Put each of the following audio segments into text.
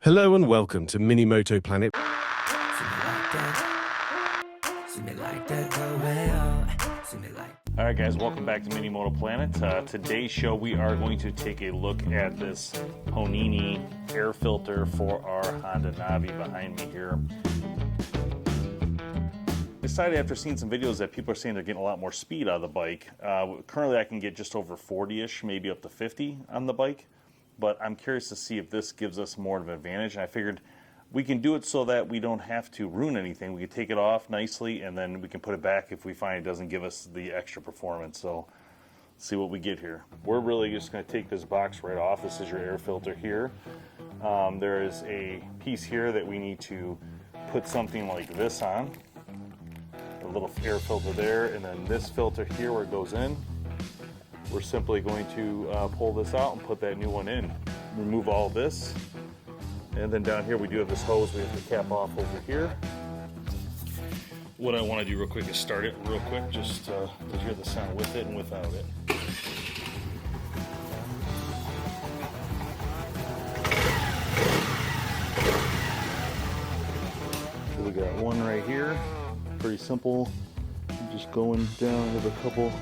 Hello and welcome to Minimoto Planet. Alright guys, welcome back to Minimoto Planet. Today's show we are going to take a look at this Polini air filter for our Honda Navi behind me here. Decided after seeing some videos that people are saying they're getting a lot more speed out of the bike. Currently I can get just over 40-ish, maybe up to 50 on the bike. But I'm curious to see if this gives us more of an advantage. And I figured we can do it so that we don't have to ruin anything. We can take it off nicely and then we can put it back if we find it doesn't give us the extra performance. So let's see what we get here. We're really just going to take this box right off. This is your air filter here. There is a piece here that we need to put something like this on. A little air filter there, and then this filter here where it goes in. We're simply going to pull this out and put that new one in. Remove all this. And then down here we do have this hose we have to cap off over here. What I want to do real quick is start it real quick, just to hear the sound with it and without it. So we got one right here. Pretty simple. Just going down with a couple.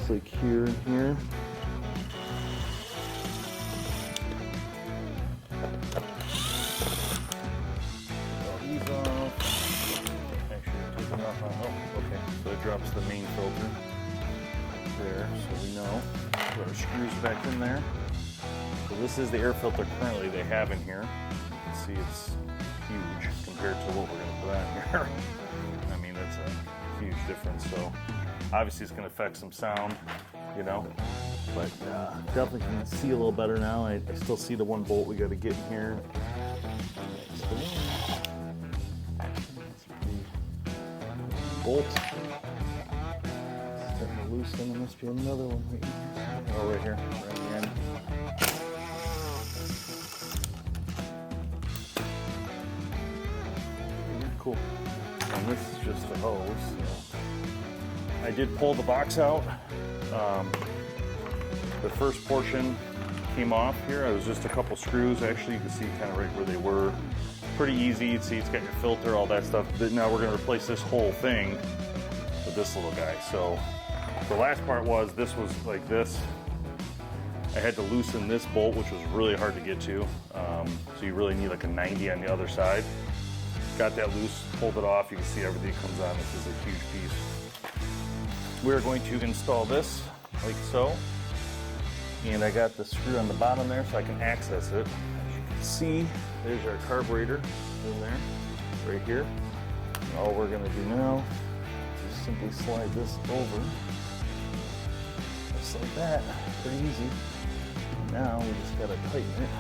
Like here and here. All these off. Actually, take them off. Oh, okay. So it drops the main filter there, so we know. Put our screws back in there. So this is the air filter currently they have in here. You can see it's huge compared to what we're going to put on here. I mean, that's a huge difference. So obviously it's going to affect some sound, you know, but definitely can see a little better now. I still see the one bolt we got to get in here. Bolt. Starting to loosen. There must be another one right here. Oh, right here, right at the end. Cool. And this is just the hose. So I did pull the box out. The first portion came off here. It was just a couple screws. Actually, you can see kind of right where they were. Pretty easy. You can see it's got your filter, all that stuff. But now we're going to replace this whole thing with this little guy. So the last part was this was like this. I had to loosen this bolt, which was really hard to get to. So you really need like a 90 on the other side. Got that loose, pulled it off. You can see everything comes on. This is a huge piece. We're going to install this like so, and I got the screw on the bottom there so I can access it. As you can see, there's our carburetor in there, right here. And all we're going to do now is simply slide this over, just like that. Pretty easy. Now we just got to tighten it.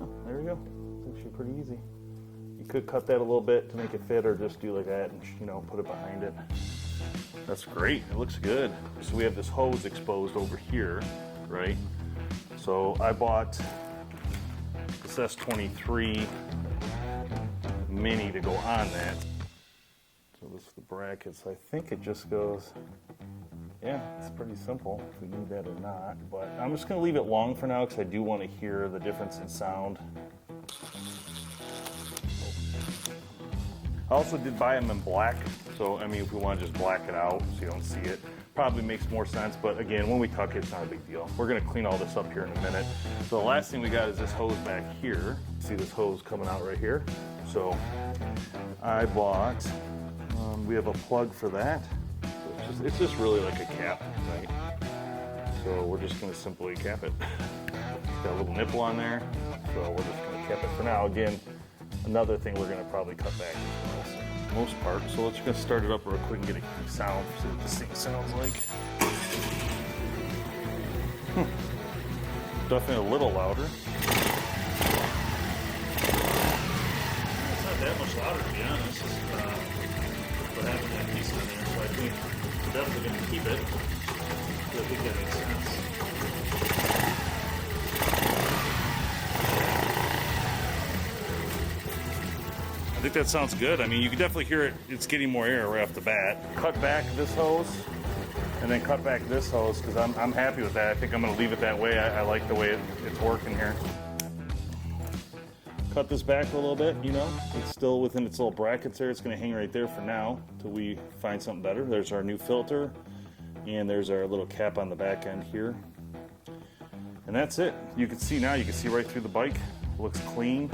Oh, there we go. It's actually pretty easy. You could cut that a little bit to make it fit, or just do like that and, you know, put it behind it. That's great. It looks good. So we have this hose exposed over here, right? So I bought this S23 Mini to go on that. So this is the brackets. I think it just goes, yeah, it's pretty simple if we need that or not. But I'm just going to leave it long for now because I do want to hear the difference in sound. I also did buy them in black, so I mean if we want to just black it out so you don't see it, probably makes more sense, but again, when we tuck it, it's not a big deal. We're going to clean all this up here in a minute. So the last thing we got is this hose back here. See this hose coming out right here? So I bought, we have a plug for that. So it's just really like a cap, right? So we're just going to simply cap it. It's got a little nipple on there, so we're just going to cap it for now. Again, another thing we're going to probably cut back as well, so most part. So let's just start it up real quick and get a sound, see what this thing sounds like. Definitely a little louder. It's not that much louder, to be honest. But having that piece in there, so I think we're definitely going to keep it. So I think that makes sense. I think that sounds good. I mean, you can definitely hear it. It's getting more air right off the bat. Cut back this hose, and then cut back this hose because I'm happy with that. I think I'm going to leave it that way. I like the way it's working here. Cut this back a little bit, you know, it's still within its little brackets there. It's going to hang right there for now till we find something better. There's our new filter, and there's our little cap on the back end here. And that's it. You can see now, you can see right through the bike. It looks clean.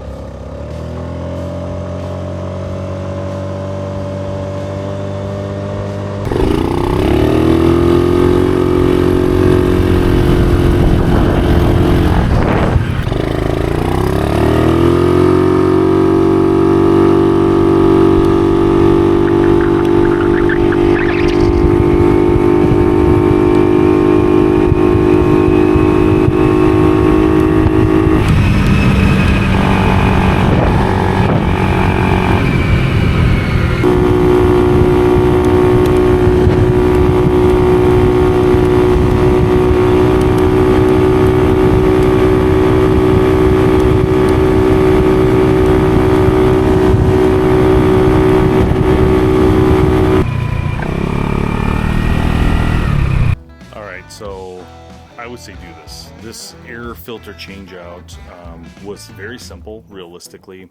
So I would say do this. This air filter change out was very simple, realistically,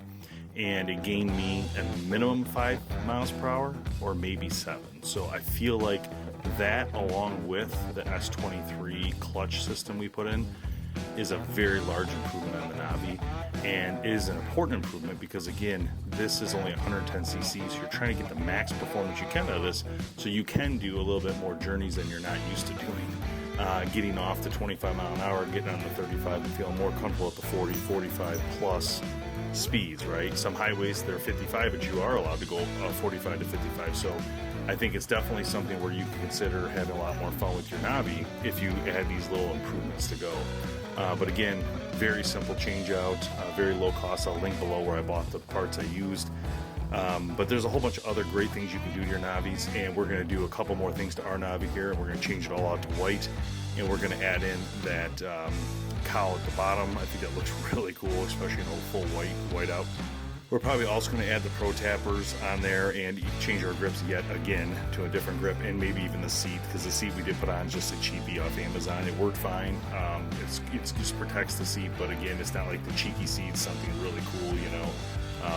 and it gained me a minimum 5 miles per hour or maybe 7. So I feel like that, along with the S23 clutch system we put in, is a very large improvement on the Navi, and is an important improvement because, again, this is only 110 cc, so you're trying to get the max performance you can out of this, so you can do a little bit more journeys than you're not used to doing. Getting off the 25 mile an hour, getting on the 35 and feeling more comfortable at the 40, 45 plus speeds, right? Some highways, they're 55, but you are allowed to go 45 to 55, so I think it's definitely something where you can consider having a lot more fun with your Navi if you add these little improvements to go. But again, very simple change out, very low cost. I'll link below where I bought the parts I used. But there's a whole bunch of other great things you can do to your Navis, and we're going to do a couple more things to our Navi here, and we're going to change it all out to white, and we're going to add in that cowl at the bottom. I think that looks really cool, especially in a full white out. We're probably also going to add the Pro Tappers on there and change our grips yet again to a different grip, and maybe even the seat, because the seat we did put on is just a cheapie off Amazon. It worked fine. It just protects the seat, but again, it's not like the cheeky seat, something really cool, you know.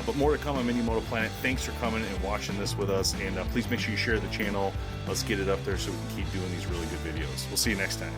But more to come on Minimoto Planet. Thanks for coming and watching this with us, and please make sure you share the channel. Let's get it up there so we can keep doing these really good videos. We'll see you next time.